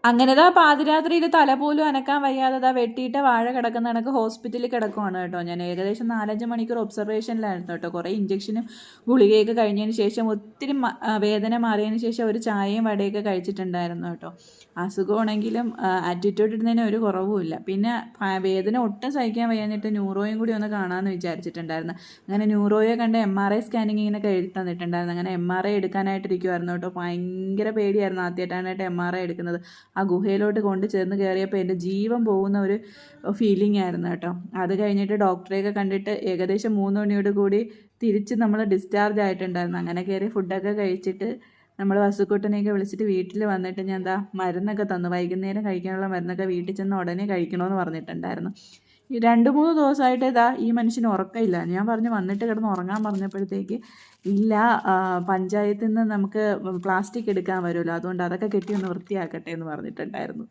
അങ്ങനെതാ പാതിരാത്രിയിൽ തല പോലും അനക്കാൻ വയ്യാതെ വെട്ടിയിട്ട് വാഴ കിടക്കുന്ന കണക്ക് ഹോസ്പിറ്റലിൽ കിടക്കുവാണ് കേട്ടോ. ഞാൻ ഏകദേശം 4-5 മണിക്കൂർ ഒബ്സർവേഷനിലായിരുന്നു കേട്ടോ. കുറേ ഇഞ്ചക്ഷനും ഗുളികയൊക്കെ കഴിഞ്ഞതിന് ശേഷം ഒത്തിരി വേദന മാറിയതിന് ശേഷം ഒരു ചായയും വടയൊക്കെ കഴിച്ചിട്ടുണ്ടായിരുന്നു കേട്ടോ. അസുഖമാണെങ്കിലും ആറ്റിറ്റ്യൂഡ് ഇടുന്നതിന് ഒരു കുറവുമില്ല. പിന്നെ വേദന ഒട്ടും സഹിക്കാൻ വയ്യാഞ്ഞിട്ട് ന്യൂറോയും കൂടി ഒന്ന് കാണാമെന്ന് വിചാരിച്ചിട്ടുണ്ടായിരുന്നു. അങ്ങനെ ന്യൂറോയെ കണ്ട് MRI സ്കാനിങ് ഇങ്ങനെ എഴുതി തന്നിട്ടുണ്ടായിരുന്നു. അങ്ങനെ MRI എടുക്കാനായിട്ടിരിക്കുമായിരുന്നു കേട്ടോ. ഭയങ്കര പേടിയായിരുന്നു ആദ്യമായിട്ടാണ് MRI എടുക്കുന്നത്. ആ ഗുഹയിലോട്ട് കൊണ്ട് ചെന്ന് കയറിയപ്പോൾ എൻ്റെ ജീവൻ പോകുന്ന ഒരു ഫീലിംഗ് ആയിരുന്നു കേട്ടോ. അത് കഴിഞ്ഞിട്ട് ഡോക്ടറെയൊക്കെ കണ്ടിട്ട് ഏകദേശം 3 മണിയോട് കൂടി തിരിച്ച് നമ്മൾ ഡിസ്ചാർജ് ആയിട്ടുണ്ടായിരുന്നു. അങ്ങനെ കയറി ഫുഡൊക്കെ കഴിച്ചിട്ട് നമ്മൾ വസുക്കുട്ടനെയൊക്കെ വിളിച്ചിട്ട് വീട്ടിൽ വന്നിട്ട് ഞാൻ എന്താ മരുന്നൊക്കെ തന്നു. വൈകുന്നേരം കഴിക്കാനുള്ള മരുന്നൊക്കെ വീട്ടിൽ ചെന്ന് ഉടനെ കഴിക്കണമെന്ന് പറഞ്ഞിട്ടുണ്ടായിരുന്നു. ഈ 2-3 ദിവസമായിട്ട് ഈ മനുഷ്യന് ഉറക്കമില്ല. ഞാൻ പറഞ്ഞു വന്നിട്ട് കിടന്ന് ഉറങ്ങാൻ പറഞ്ഞപ്പോഴത്തേക്ക് ഇല്ല, പഞ്ചായത്തിൽ നിന്ന് നമുക്ക് പ്ലാസ്റ്റിക് എടുക്കാൻ വരുമല്ലോ, അതുകൊണ്ട് അതൊക്കെ കെട്ടി ഒന്ന് വൃത്തിയാക്കട്ടെ എന്ന് പറഞ്ഞിട്ടുണ്ടായിരുന്നു.